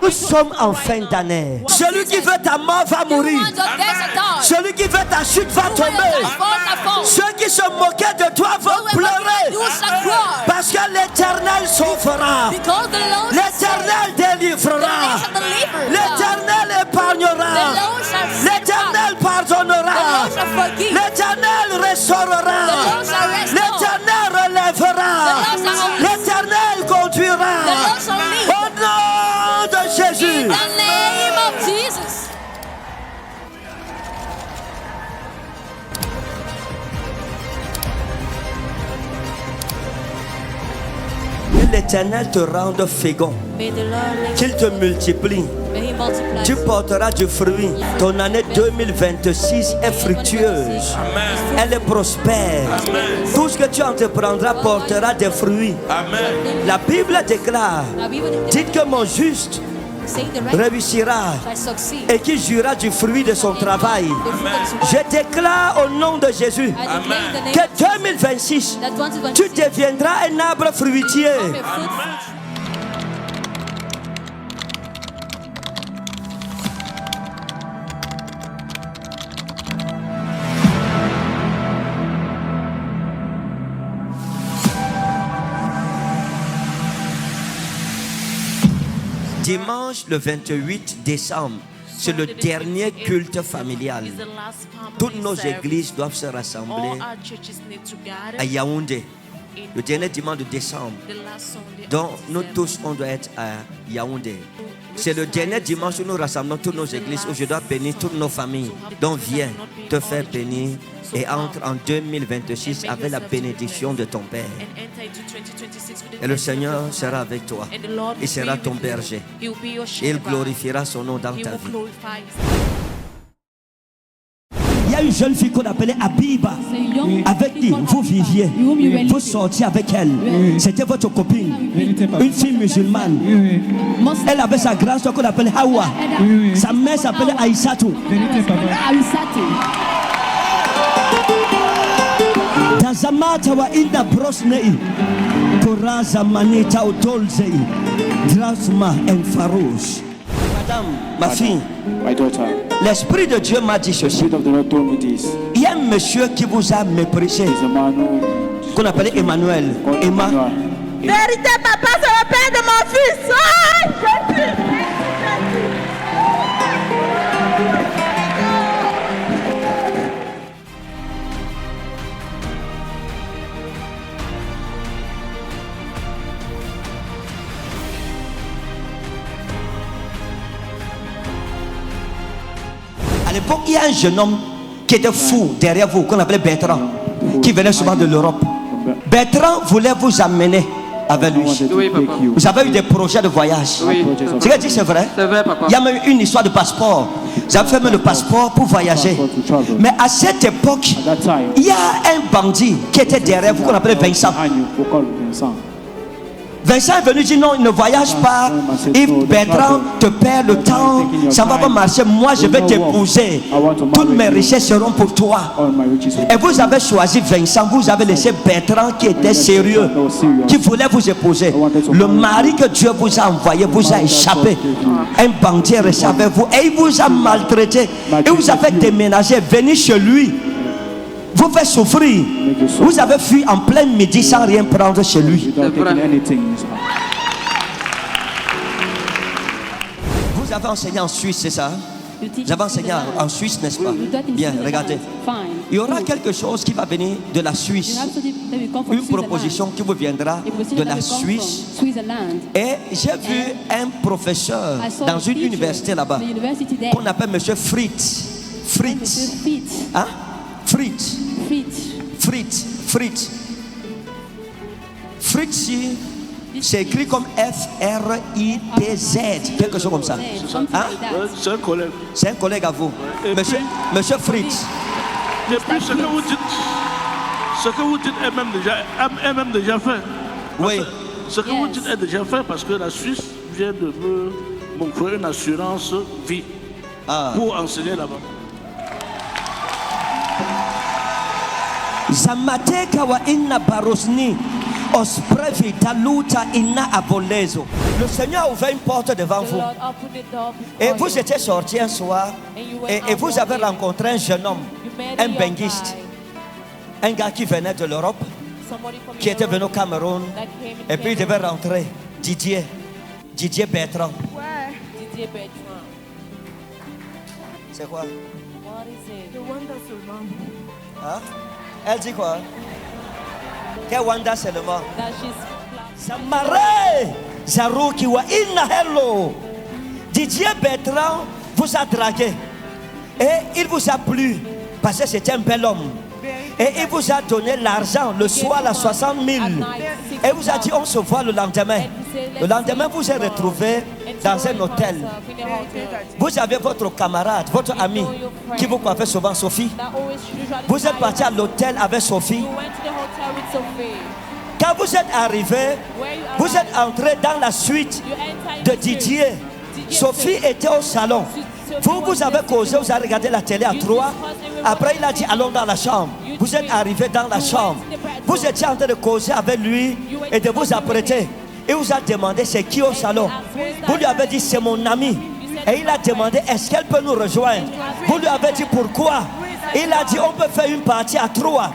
Nous sommes en fin d'année. Celui qui veut ta mort va mourir. Celui qui veut ta chute va tomber. Ceux qui se moquaient de toi vont pleurer. Parce que l'Éternel sauvera. L'Éternel délivrera. L'Éternel épargnera. L'Éternel pardonnera. L'Éternel restaurera. L'Éternel relèvera. L'Éternel conduira. Au nom de Jésus. Que l'Éternel te rende fécond. Qu'il te multiplie. Tu porteras du fruit. Ton année 2026 est fructueuse. Amen. Elle est prospère. Amen. Tout ce que tu entreprendras portera des fruits. Amen. La Bible déclare, dites que mon juste réussira et qui jouira du fruit de son travail. Amen. Je déclare au nom de Jésus que 2026 tu deviendras un arbre fruitier. Amen. Dimanche le 28 décembre, c'est le dernier culte familial. Toutes nos églises doivent se rassembler à Yaoundé. Le dernier dimanche de décembre. Donc nous tous, on doit être à Yaoundé. C'est le dernier dimanche où nous rassemblons toutes nos églises, où je dois bénir toutes nos familles. Donc viens te faire bénir et entre en 2026 avec la bénédiction de ton Père. Et le Seigneur sera avec toi. Il sera ton berger. Il glorifiera son nom dans ta vie. Il y a une jeune fille qu'on appelait Abiba, avec qui vous viviez, vous sortiez avec elle. C'était votre copine, une fille musulmane. Elle avait sa grande soeur qu'on appelait Hawa. Sa mère s'appelait Aïssatou. Dazamata wa inda brosnei, Koraza manita otolzei, Drasma en farouche. Madame, ma fille, l'Esprit de Dieu m'a dit ceci. Il y a un monsieur qui vous a méprisé, qu'on appelait Emmanuel. Emma. Vérité, papa, c'est le père de mon fils. Oh, Jésus. À l'époque, il y a un jeune homme qui était fou derrière vous, qu'on appelait Bertrand, qui venait souvent de l'Europe. Bertrand voulait vous amener avec lui. Oui, papa. Vous avez eu des projets de voyage. Oui. C'est que dit, c'est vrai? C'est vrai, papa. Il y a même une histoire de passeport. Vous avez fait même le passeport pour voyager. Mais à cette époque, il y a un bandit qui était derrière vous, qu'on appelait Vincent. Vincent est venu dire non, il ne voyage pas. Yves Bertrand te perd le temps. Ça ne va pas marcher. Moi, je vais t'épouser. Toutes mes richesses seront pour toi. Et vous avez choisi Vincent. Vous avez laissé Bertrand qui était sérieux, qui voulait vous épouser. Le mari que Dieu vous a envoyé vous a échappé. Un bandit est resté avec vous et il vous a maltraité. Et vous a fait déménager, venir chez lui. Vous faites souffrir. Vous avez fui en plein midi sans rien prendre chez lui. Vous avez enseigné en Suisse, c'est ça? Vous avez enseigné en Suisse, n'est-ce pas? Bien, regardez. Il y aura quelque chose qui va venir de la Suisse. Une proposition qui vous viendra de la Suisse. Et j'ai vu un professeur dans une université là-bas qu'on appelle M. Fritz. Fritz. Hein? Fritz. Fritz, c'est écrit comme F-R-I-T-Z, quelque chose comme ça. Hein? C'est un collègue. C'est un collègue à vous. Monsieur Fritz. Et puis ce que vous dites est même déjà fait. Oui. Ce que vous dites est déjà fait parce que la Suisse vient de m'offrir une assurance vie pour enseigner là-bas. Zamateka wa inna barosni Osprevi taluta ina abolezo. Le Seigneur a ouvert une porte devant vous. Et vous étiez sortis un soir et vous avez rencontré un jeune homme, un benguiste, un gars qui venait de l'Europe, qui était venu au Cameroun, et puis il devait rentrer. Didier Bertrand. Ouais. Didier Bertrand. C'est quoi? What is it? De Wanda seulement. Hein? Elle dit quoi? Que Wanda seulement. That she's Samare Zarouki wa inna hello. Didier Bertrand vous a dragué. Et il vous a plu parce que c'était un bel homme. Et il vous a donné l'argent le soir à 60 000. Et vous a dit on se voit le lendemain. Le lendemain vous êtes retrouvé dans un hôtel. Vous avez votre camarade, votre ami qui vous coiffait souvent, Sophie. Vous êtes parti à l'hôtel avec Sophie. Quand vous êtes arrivé, vous êtes entré dans la suite de Didier. Sophie était au salon. Vous avez causé, vous avez regardé la télé à 3. Après, il a dit allons dans la chambre. Vous êtes arrivé dans la chambre. Vous étiez en train de causer avec lui et de vous apprêter. Il vous a demandé c'est qui au salon. Vous lui avez dit c'est mon ami. Et il a demandé est-ce qu'elle peut nous rejoindre. Vous lui avez dit pourquoi. Il a dit on peut faire une partie à 3.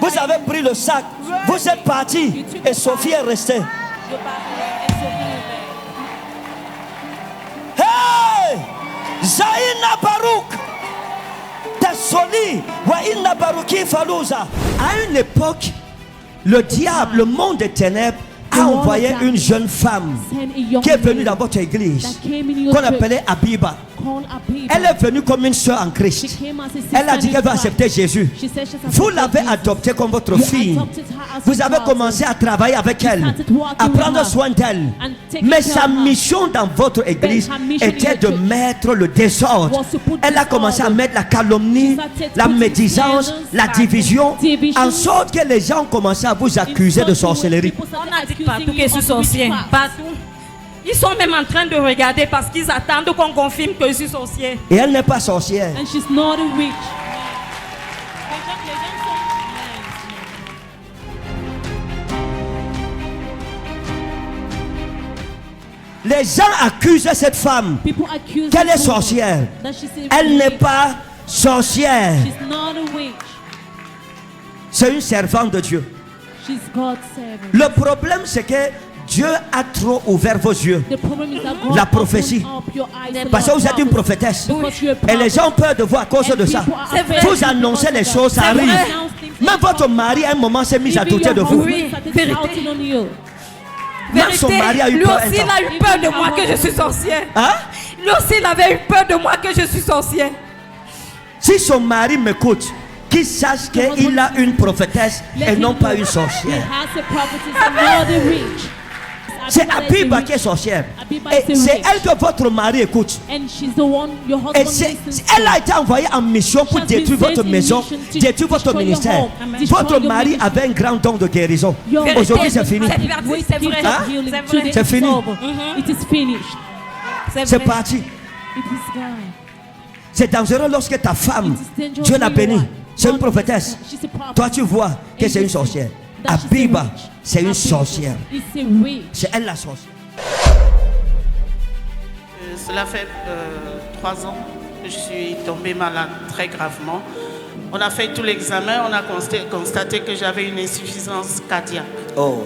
Vous avez pris le sac. Vous êtes parti. Et Sophie est restée. Hey! Zaina Barouk Tassoli wa inna Barouki Falouza. À une époque, le diable, le monde des ténèbres, a envoyé une jeune femme qui est venue dans votre église, qu'on appelait Abiba. Elle est venue comme une soeur en Christ. Elle a dit qu'elle va accepter Jésus. Vous l'avez adoptée comme votre fille. Vous avez commencé à travailler avec elle, à prendre soin d'elle. Mais sa mission dans votre église était de mettre le désordre. Elle a commencé à mettre la calomnie, la médisance, la division, en sorte que les gens ont commencé à vous accuser de sorcellerie. On a dit partout que je suis sorcier. Partout. Ils sont même en train de regarder parce qu'ils attendent qu'on confirme que je suis sorcier. Et elle n'est pas sorcière. And she's not a witch. Les gens accusent cette femme People accuse qu'elle est this woman sorcière. that she's a Elle n'est witch. pas sorcière. She's not a witch. C'est une servante de Dieu. She's God's servant. Le problème, c'est que Dieu a trop ouvert vos yeux. The problem is that God La prophétie. opened up your eyes to Parce que the vous êtes une prophet. prophétesse. Because you're a Et les prophet. gens ont peur de vous à cause de ça. C'est vrai. Vous annoncez les choses, ça arrive. Même votre mari à un moment s'est mis à Even douter your de vous. husband started Vérité. doubting on you. Même son mari a eu Lui peur un aussi, il temps. a eu peur de moi que je suis sorcière. Hein? Lui aussi, il avait eu peur de moi que je suis sorcière. Si son mari m'écoute, qu'il sache qu'il a une prophétesse et non pas une sorcière. He has a prophetess and not a witch. C'est Abiba qui est sorcière. Abiba Et is a c'est witch. elle que votre mari écoute. And she's the one your Et husband listens elle a été envoyée en mission pour She has been détruire votre sent in maison, mission to détruire votre destroy your ministère. home, Amen. destroy Votre your mari ministry. avait un grand don de guérison. Your Aujourd'hui, c'est husband fini. has C'est great c'est gift vrai. of Hein? healing. C'est Today vrai. C'est it's fini. over. It is finished. C'est parti. It is gone. C'est dangereux lorsque ta femme, It is dangerous Dieu l'a when bénie, you are- c'est une God prophétesse. She's a prophet. Toi, tu vois que And c'est you une see sorcière. that she's a Abiba, witch. c'est une Abiba sorcière. is a witch. C'est elle la sorcière. Cela fait 3 ans que je suis tombée malade très gravement. On a fait tout l'examen, on a constaté que j'avais une insuffisance cardiaque. Oh,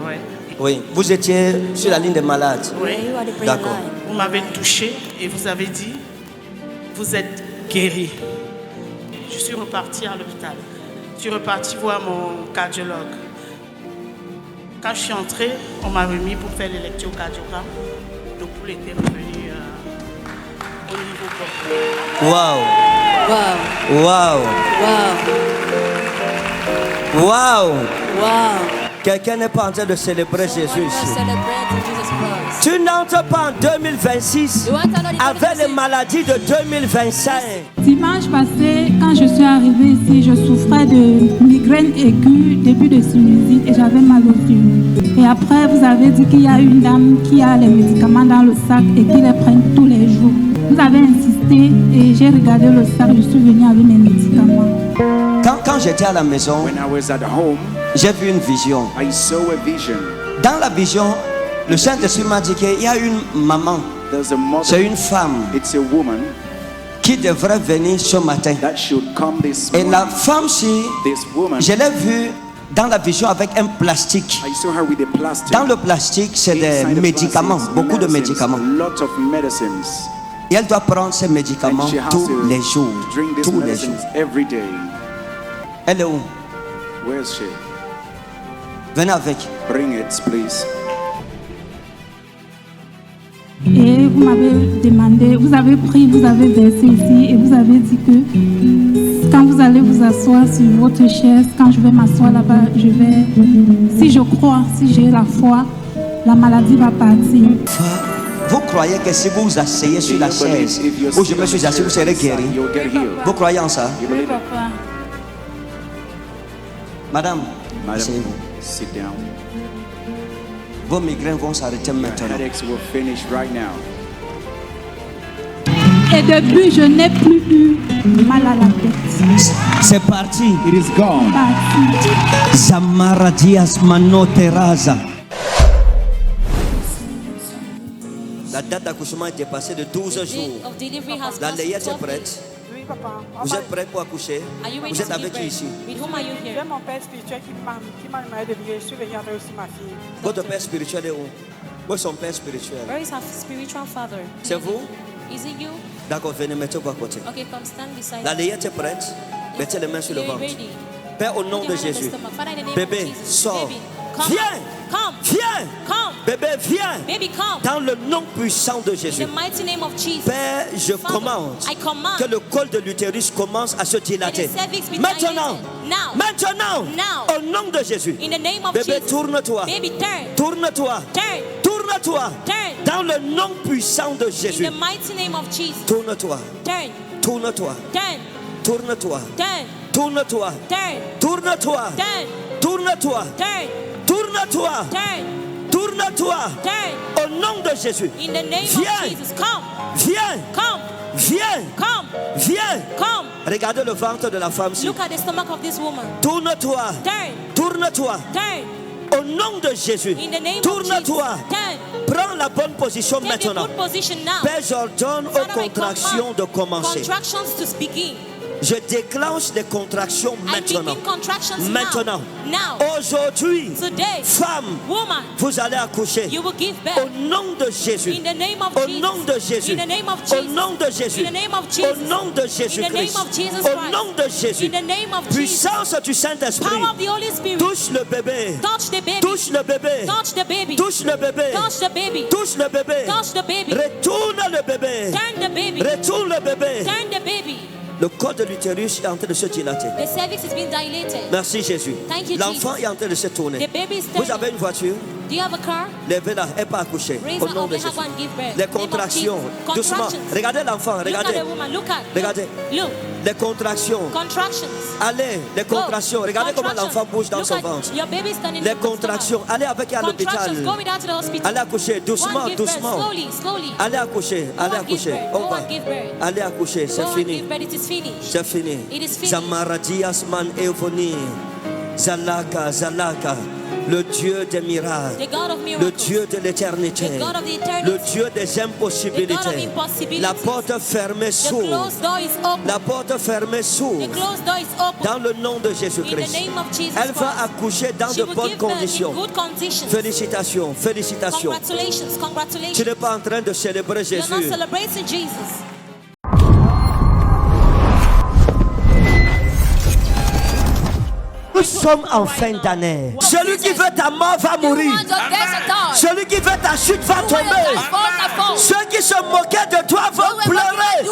Ouais. oui. Vous étiez sur la ligne des malades. Oui. D'accord. Vous m'avez touché et vous avez dit, vous êtes guéri. Je suis repartie à l'hôpital. Je suis repartie voir mon cardiologue. Quand je suis entrée, on m'a remis pour faire l'électrocardiogramme. Le pouls était revenu au niveau corporel. Waouh. Waouh. Waouh. Quelqu'un n'est pas en train de célébrer Jésus ici. Tu n'entres pas en 2026 avec les maladies de 2025. Dimanche passé, quand je suis arrivée ici, je souffrais de migraine aiguë, début de sinusite et j'avais mal aux yeux. Et après, vous avez dit qu'il y a une dame qui a les médicaments dans le sac et qui les prend tous les jours. Vous avez insisté et j'ai regardé le sac, je suis venue avec mes médicaments. Quand Quand j'étais à la maison, When I was at home, j'ai vu une vision. I saw a vision. Dans la vision, le Saint-Esprit m'a dit qu'il y a une maman, There's a mother. c'est une femme It's a woman qui devrait venir ce matin. that should come this Et la morning. femme-ci, This woman, je l'ai vue dans la vision avec un plastique. I saw her with a plastic. Dans le plastique, c'est des Inside the médicaments, plastics, beaucoup de medicines, médicaments. A lot of medicines. Et elle doit prendre ces médicaments And she has tous to les jours. drink these Tous les jours. medicines every day. Elle est où? Where is she? Venez avec. Bring it, please. Et vous m'avez demandé, vous avez pris, vous avez versé ici et vous avez dit que quand vous allez vous asseoir sur votre chaise, quand je vais m'asseoir là-bas, si je crois, si j'ai la foi, la maladie va partir. Vous croyez que si vous vous asseyez sur la chaise où je me suis assis, vous serez guéri? You'll get healed. Vous croyez en ça? You believe it? Papa. Madame, Madam, asseyez-vous. sit down. Vos migraines vont s'arrêter Your maintenant. headaches will finish right now. Et depuis, je n'ai plus eu mal à la tête. C'est parti. It is gone. Parti. Zamara Diaz Manoteraza. La date d'accouchement est dépassée de 12 jours. Of delivery has La passed layette 12 est prête. Oui, papa. Vous êtes prêts pour accoucher? Are you ready Vous êtes to avec give qui birth? ici? With whom are you J'ai here? mon père spirituel qui m'a demandé de venir. Je suis venu avec aussi ma fille. Votre père spirituel est où? Où est son père spirituel? Where is our spiritual father? C'est vous? Is it you? D'accord, venez, mettez-vous à côté. Okay, come stand beside La me. layette est prête. Mettez les mains sur le Are you ventre. ready? Père, au nom Put de your hand on the Jésus. stomach. Father, in the name Bébé, of Jesus. sors. Baby, come. Viens. Come. Viens. Come. Bébé, viens. Baby, come. Dans le nom puissant de In Jésus. the mighty name of Jesus. Père, je Father, commande I command que le col de l'utérus commence à se dilater. that the cervix be Maintenant, dilated. Now. maintenant, Now. au nom de Jésus. In the name of Bébé, Jesus. tourne-toi. Baby, turn. Tourne-toi. Turn. Tourne-toi. Turn. Dans le nom puissant de In Jésus. the mighty name of Jesus. Tourne-toi. Turn. Tourne-toi. Turn. Tourne-toi. Turn. Tourne-toi. Turn. Tourne-toi. Turn. Tourne-toi. Turn. Tourne-toi. Turn. Tourne-toi. Turn. Au nom de Jésus. In the name Viens. of Jesus. Come. Viens. Come. Viens. Come. Viens. Come. Regardez le ventre de la femme-ci. Look at the stomach of this woman. Tourne-toi. Turn. Tourne-toi. Turn. Au nom de Jésus. In the name of Tourne-toi. Jesus. Turn. Prends la bonne position Take a maintenant. good position now. Père, j'ordonne aux Father, I contractions command de commencer. Contractions to begin. Je déclenche les contractions I maintenant. begin contractions Maintenant. now. Aujourd'hui, Today. femme, Woman. vous allez accoucher. You will give Au birth. nom de Jésus. In the name of Au Jesus. nom de Jésus. In the name of Au Jesus. nom de Jésus. In the name of Au Jesus. nom de Jésus In the name Christ. of Jesus Au Christ. nom de Jésus. In the name of Jesus. Puissance du Saint-Esprit. Power of the Holy Spirit. Touche le bébé. Touch the baby. Touche le bébé. Touch the baby. Touche le bébé. Touch the baby. Touche le bébé. Touch the baby. Retourne le bébé. Turn the baby. Retourne le bébé. Turn the baby. Le col de l'utérus est en train de se dilater. The cervix is being dilated. Merci Jésus. Thank you, L'enfant Jesus. est en train de se tourner. The baby is Vous turning. avez une voiture? Do you have a car? Levez-la, elle pas accoucher. Raise Au her nom up, de let her Jésus. go and give birth. Les Name of contractions, Jesus. doucement. Contractions. Regardez l'enfant, Look regardez. at the woman. Look at. Regardez. Look. Les contractions. Contractions. Allez, les Go. contractions. Regardez comment Contractions. l'enfant bouge dans Look son at ventre. Your baby is standing Les in the stomach. contractions. Allez avec elle à l'hôpital. Contractions. Go with her to the hospital. Allez accoucher, Go doucement, and give birth. doucement. Slowly, slowly. Allez accoucher, allez and give accoucher. birth. On Go va. and give birth. Allez accoucher, c'est Go and fini. give birth. It is finished. C'est fini. It is finished. Zamaradias man evoni. Zalaka, Zalaka. Le Dieu des miracles. The God of Le miracles. Dieu de l'éternité. The God of the eternity. Le Dieu des impossibilités. The God of impossibilities. La porte fermée The s'ouvre. closed door is open. La porte fermée s'ouvre. The closed door is open. Dans le nom de In Jésus-Christ. the name of Jesus Elle va Christ. accoucher dans She de will bonnes give birth conditions. in good conditions. Félicitations, félicitations. Congratulations, Tu congratulations. n'es pas en train de célébrer You're not Jésus. celebrating Jesus. Nous sommes en fin d'année. Celui qui veut ta mort va mourir. Celui qui veut ta chute va tomber. Ceux qui se moquaient de toi vont pleurer.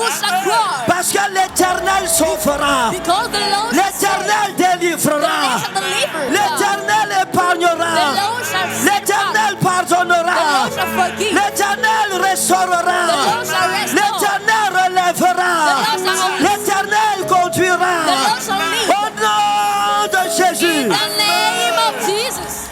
Parce que l'Éternel sauvera. L'Éternel délivrera. L'Éternel épargnera. L'Éternel pardonnera. L'Éternel restaurera. L'Éternel relèvera. L'Éternel conduira. Au nom de Jésus. In the name of Jesus.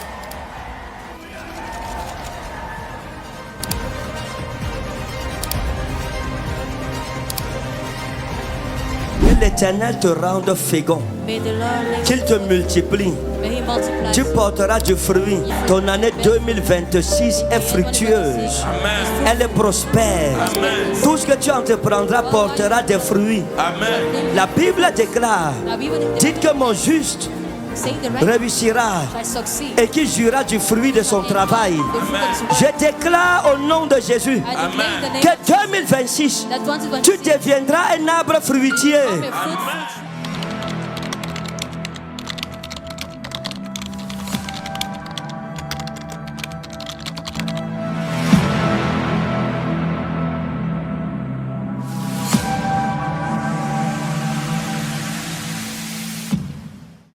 Que l'Éternel te rende fécond, May the Lord qu'il te multiplie. may He multiply. Tu porteras du fruit. Ton année 2026 est fructueuse. Elle est prospère. Tout ce que tu entreprendras portera des fruits. La Bible déclare, dites que mon juste réussira et qu'il jouira du fruit de son travail. Je déclare au nom de Jésus que 2026, tu deviendras un arbre fruitier.